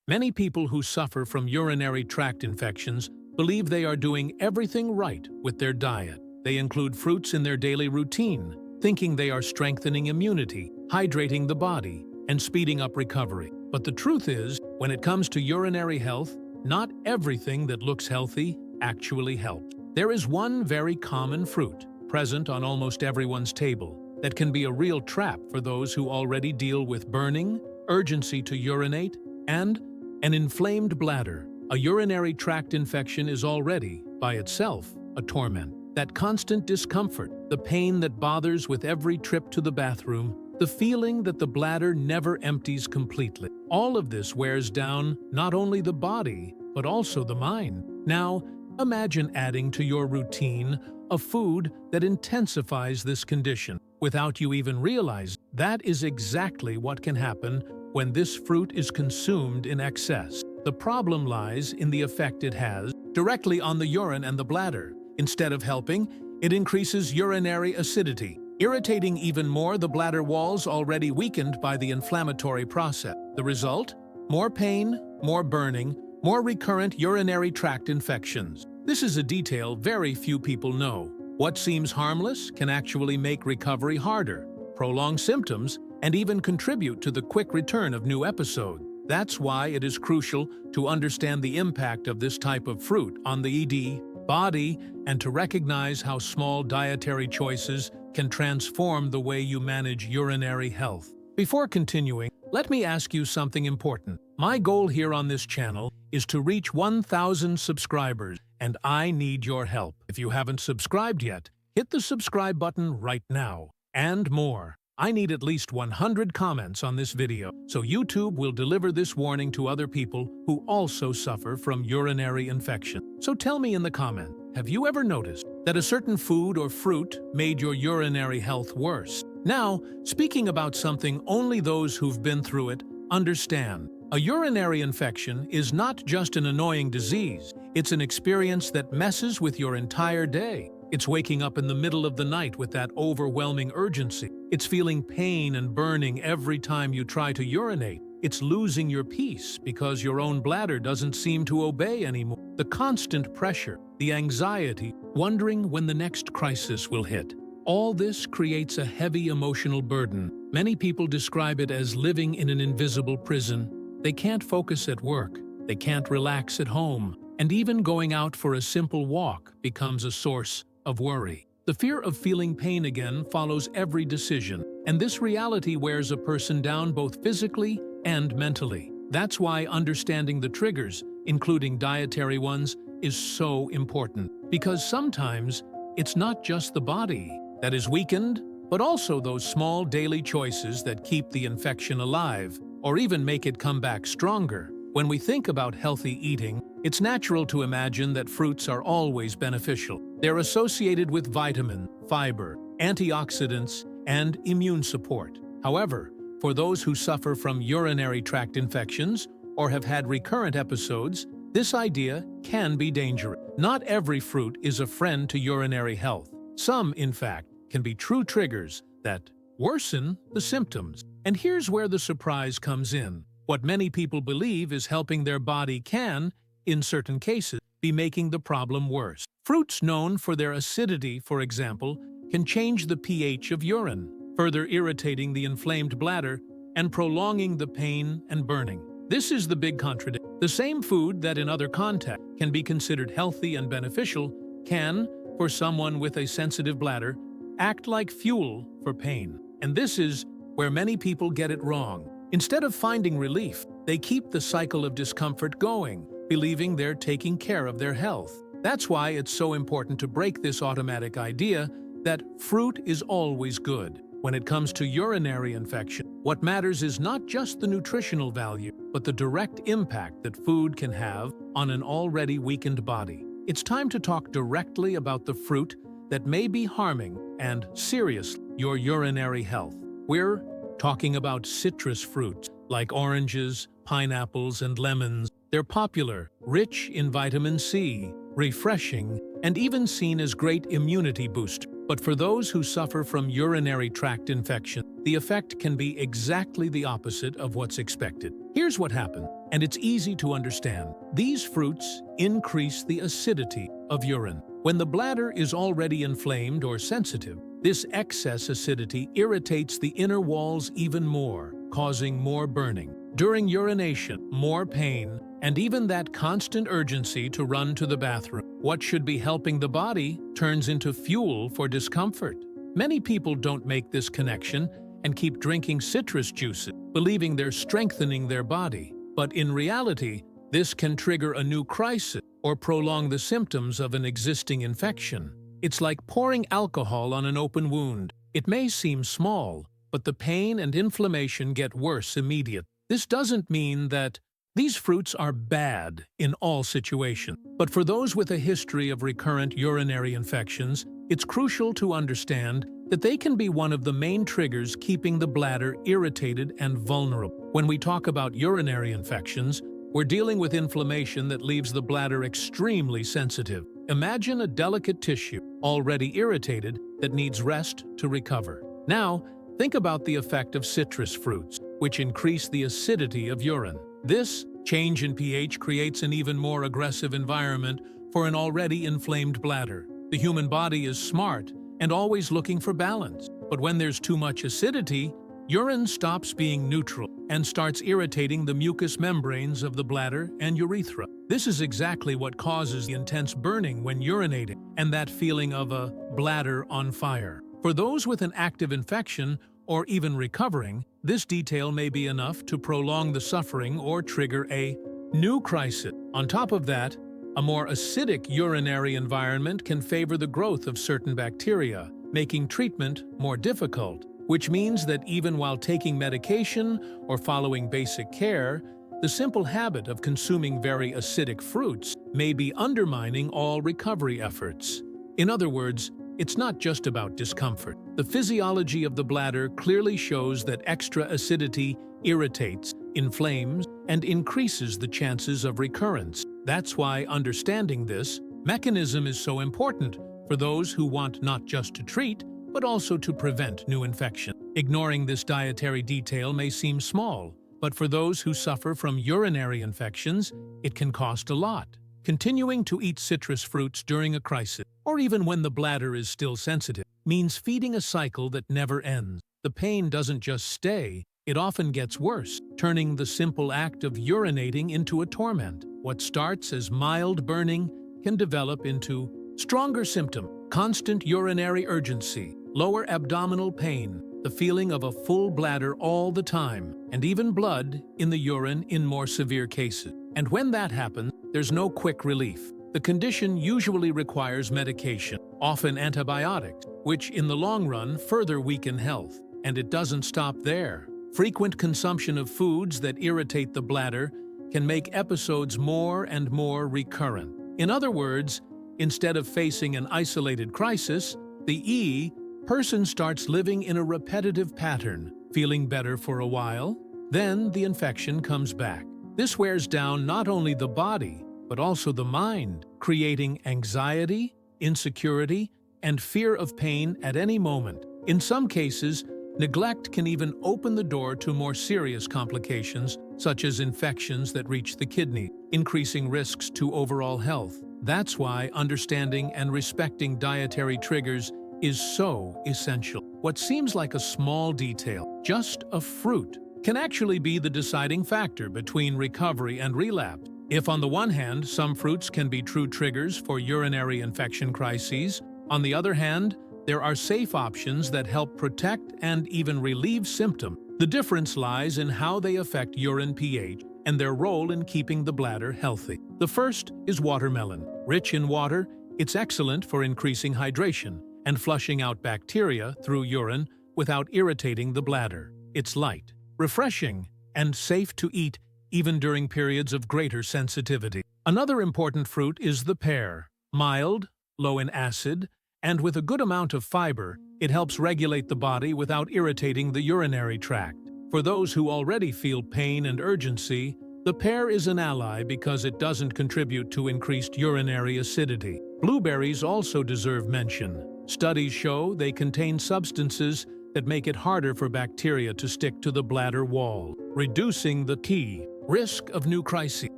Many people who suffer from urinary tract infections believe they are doing everything right with their diet. They include fruits in their daily routine, thinking they are strengthening immunity, hydrating the body, and speeding up recovery. But the truth is, when it comes to urinary health, not everything that looks healthy actually helps. There is one very common fruit, present on almost everyone's table, that can be a real trap for those who already deal with burning, urgency to urinate, and an inflamed bladder. A urinary tract infection is already, by itself, a torment. That constant discomfort, the pain that bothers with every trip to the bathroom, the feeling that the bladder never empties completely. All of this wears down not only the body, but also the mind. Now, imagine adding to your routine a food that intensifies this condition. Without you even realize, that is exactly what can happen when this fruit is consumed in excess. The problem lies in the effect it has directly on the urine and the bladder. Instead of helping, it increases urinary acidity, irritating even more the bladder walls already weakened by the inflammatory process. The result? More pain, more burning, more recurrent urinary tract infections. This is a detail very few people know. What seems harmless can actually make recovery harder, prolong symptoms, and even contribute to the quick return of new episodes. That's why it is crucial to understand the impact of this type of fruit on the body and to recognize how small dietary choices can transform the way you manage urinary health. Before continuing, let me ask you something important. My goal here on this channel is to reach 1,000 subscribers, and I need your help. If you haven't subscribed yet, hit the subscribe button right now. And more. I need at least 100 comments on this video, so YouTube will deliver this warning to other people who also suffer from urinary infection. So tell me in the comment, have you ever noticed that a certain food or fruit made your urinary health worse? Now, speaking about something only those who've been through it understand. A urinary infection is not just an annoying disease, it's an experience that messes with your entire day. It's waking up in the middle of the night with that overwhelming urgency. It's feeling pain and burning every time you try to urinate. It's losing your peace because your own bladder doesn't seem to obey anymore. The constant pressure, the anxiety, wondering when the next crisis will hit. All this creates a heavy emotional burden. Many people describe it as living in an invisible prison. They can't focus at work. They can't relax at home. And even going out for a simple walk becomes a source of worry. The fear of feeling pain again follows every decision, and this reality wears a person down both physically and mentally. That's why understanding the triggers, including dietary ones, is so important. Because sometimes it's not just the body that is weakened, but also those small daily choices that keep the infection alive, or even make it come back stronger. When we think about healthy eating, it's natural to imagine that fruits are always beneficial. They're associated with vitamin, fiber, antioxidants, and immune support. However, for those who suffer from urinary tract infections or have had recurrent episodes, this idea can be dangerous. Not every fruit is a friend to urinary health. Some, in fact, can be true triggers that worsen the symptoms. And here's where the surprise comes in. What many people believe is helping their body can, in certain cases, be making the problem worse. Fruits known for their acidity, for example, can change the pH of urine, further irritating the inflamed bladder and prolonging the pain and burning. This is the big contradiction. The same food that in other contexts can be considered healthy and beneficial can, for someone with a sensitive bladder, act like fuel for pain. And this is where many people get it wrong. Instead of finding relief, they keep the cycle of discomfort going, believing they're taking care of their health. That's why it's so important to break this automatic idea that fruit is always good. When it comes to urinary infection, what matters is not just the nutritional value, but the direct impact that food can have on an already weakened body. It's time to talk directly about the fruit that may be harming and seriously your urinary health. We're talking about citrus fruits like oranges, pineapples, and lemons. They're popular, rich in vitamin C, refreshing, and even seen as great immunity boosters. But for those who suffer from urinary tract infection, the effect can be exactly the opposite of what's expected. Here's what happened, and it's easy to understand. These fruits increase the acidity of urine. When the bladder is already inflamed or sensitive, this excess acidity irritates the inner walls even more, causing more burning. During urination, more pain, and even that constant urgency to run to the bathroom. What should be helping the body turns into fuel for discomfort. Many people don't make this connection and keep drinking citrus juices, believing they're strengthening their body. But in reality, this can trigger a new crisis or prolong the symptoms of an existing infection. It's like pouring alcohol on an open wound. It may seem small, but the pain and inflammation get worse immediately. This doesn't mean that these fruits are bad in all situations, but for those with a history of recurrent urinary infections, it's crucial to understand that they can be one of the main triggers keeping the bladder irritated and vulnerable. When we talk about urinary infections, we're dealing with inflammation that leaves the bladder extremely sensitive. Imagine a delicate tissue, already irritated, that needs rest to recover. Now, think about the effect of citrus fruits, which increase the acidity of urine. This change in pH creates an even more aggressive environment for an already inflamed bladder. The human body is smart and always looking for balance. But when there's too much acidity, urine stops being neutral and starts irritating the mucous membranes of the bladder and urethra. This is exactly what causes the intense burning when urinating and that feeling of a bladder on fire. For those with an active infection or even recovering, this detail may be enough to prolong the suffering or trigger a new crisis. On top of that, a more acidic urinary environment can favor the growth of certain bacteria, making treatment more difficult, which means that even while taking medication or following basic care, the simple habit of consuming very acidic fruits may be undermining all recovery efforts. In other words, it's not just about discomfort. The physiology of the bladder clearly shows that extra acidity irritates, inflames, and increases the chances of recurrence. That's why understanding this mechanism is so important for those who want not just to treat, but also to prevent new infection. Ignoring this dietary detail may seem small, but for those who suffer from urinary infections, it can cost a lot. Continuing to eat citrus fruits during a crisis, or even when the bladder is still sensitive, means feeding a cycle that never ends. The pain doesn't just stay, it often gets worse, turning the simple act of urinating into a torment. What starts as mild burning can develop into stronger symptom, constant urinary urgency, lower abdominal pain, the feeling of a full bladder all the time, and even blood in the urine in more severe cases. And when that happens, there's no quick relief. The condition usually requires medication, often antibiotics, which in the long run further weaken health. And it doesn't stop there. Frequent consumption of foods that irritate the bladder can make episodes more and more recurrent. In other words, instead of facing an isolated crisis, the person starts living in a repetitive pattern, feeling better for a while, then the infection comes back. This wears down not only the body, but also the mind, creating anxiety, insecurity, and fear of pain at any moment. In some cases, neglect can even open the door to more serious complications, such as infections that reach the kidney, increasing risks to overall health. That's why understanding and respecting dietary triggers is so essential. What seems like a small detail, just a fruit, can actually be the deciding factor between recovery and relapse. If on the one hand, some fruits can be true triggers for urinary infection crises, on the other hand, there are safe options that help protect and even relieve symptoms. The difference lies in how they affect urine pH and their role in keeping the bladder healthy. The first is watermelon. Rich in water, it's excellent for increasing hydration and flushing out bacteria through urine without irritating the bladder. It's light, refreshing, and safe to eat even during periods of greater sensitivity. Another important fruit is the pear. Mild, low in acid, and with a good amount of fiber, it helps regulate the body without irritating the urinary tract. For those who already feel pain and urgency, the pear is an ally because it doesn't contribute to increased urinary acidity. Blueberries also deserve mention. Studies show they contain substances that make it harder for bacteria to stick to the bladder wall, reducing the key risk of new crises.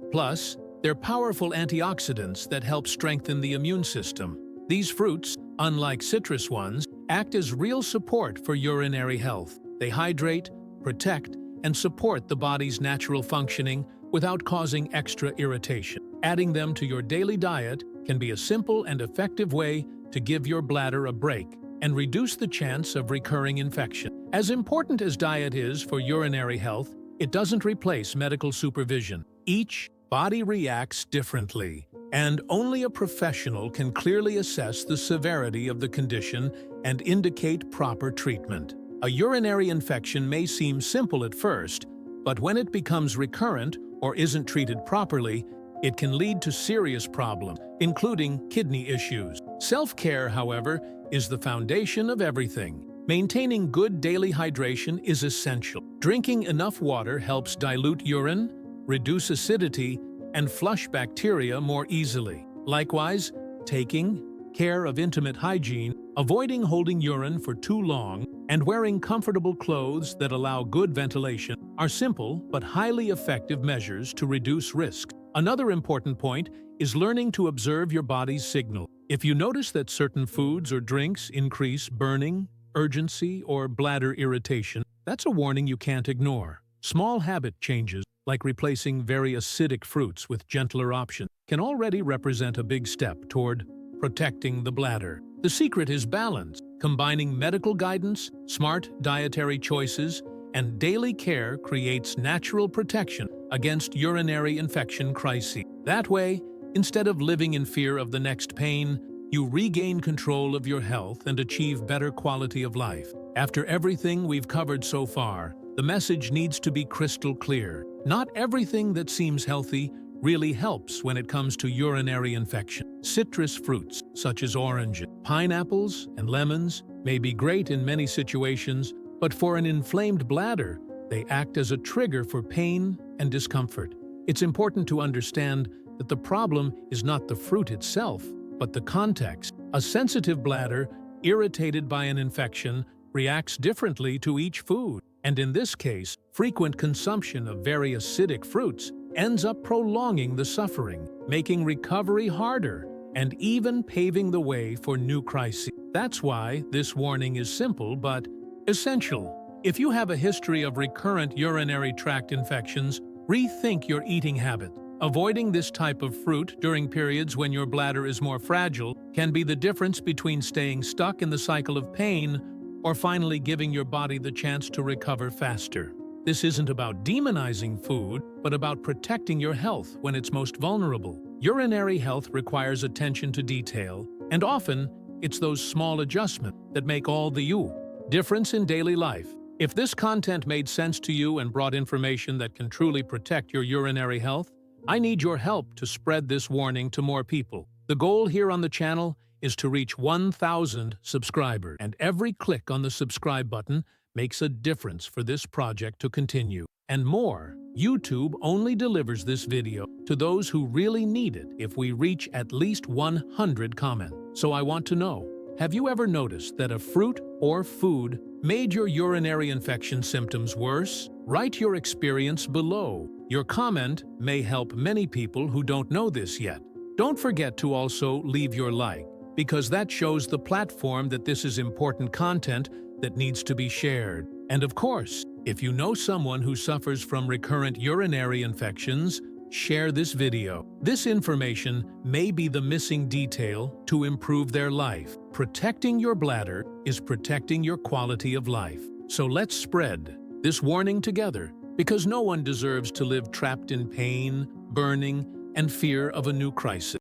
Plus, they're powerful antioxidants that help strengthen the immune system. These fruits, unlike citrus ones, act as real support for urinary health. They hydrate, protect, and support the body's natural functioning without causing extra irritation. Adding them to your daily diet can be a simple and effective way to give your bladder a break and reduce the chance of recurring infection. As important as diet is for urinary health, it doesn't replace medical supervision. Each body reacts differently, and only a professional can clearly assess the severity of the condition and indicate proper treatment. A urinary infection may seem simple at first, but when it becomes recurrent or isn't treated properly, it can lead to serious problems, including kidney issues. Self-care, however, is the foundation of everything. Maintaining good daily hydration is essential. Drinking enough water helps dilute urine, reduce acidity, and flush bacteria more easily. Likewise, taking care of intimate hygiene, avoiding holding urine for too long, and wearing comfortable clothes that allow good ventilation are simple but highly effective measures to reduce risk. Another important point is learning to observe your body's signal. If you notice that certain foods or drinks increase burning, urgency, or bladder irritation, that's a warning you can't ignore. Small habit changes, like replacing very acidic fruits with gentler options, can already represent a big step toward protecting the bladder. The secret is balance, combining medical guidance, smart dietary choices, and daily care creates natural protection against urinary infection crises. That way, instead of living in fear of the next pain, you regain control of your health and achieve better quality of life. After everything we've covered so far, the message needs to be crystal clear. Not everything that seems healthy really helps when it comes to urinary infection. Citrus fruits, such as oranges, pineapples, and lemons, may be great in many situations, but for an inflamed bladder, they act as a trigger for pain and discomfort. It's important to understand that the problem is not the fruit itself, but the context. A sensitive bladder, irritated by an infection, reacts differently to each food. And in this case, frequent consumption of very acidic fruits ends up prolonging the suffering, making recovery harder, and even paving the way for new crises. That's why this warning is simple but essential. If you have a history of recurrent urinary tract infections, rethink your eating habits. Avoiding this type of fruit during periods when your bladder is more fragile can be the difference between staying stuck in the cycle of pain or finally giving your body the chance to recover faster. This isn't about demonizing food, but about protecting your health when it's most vulnerable. Urinary health requires attention to detail, and often it's those small adjustments that make all the difference in daily life. If this content made sense to you and brought information that can truly protect your urinary health, I need your help to spread this warning to more people. The goal here on the channel is to reach 1,000 subscribers, and every click on the subscribe button makes a difference for this project to continue. And more, YouTube only delivers this video to those who really need it if we reach at least 100 comments. So I want to know, have you ever noticed that a fruit or food made your urinary infection symptoms worse? Write your experience below. Your comment may help many people who don't know this yet. Don't forget to also leave your like, because that shows the platform that this is important content that needs to be shared. And of course, if you know someone who suffers from recurrent urinary infections, share this video. This information may be the missing detail to improve their life. Protecting your bladder is protecting your quality of life. So let's spread this warning together, because no one deserves to live trapped in pain, burning, and fear of a new crisis.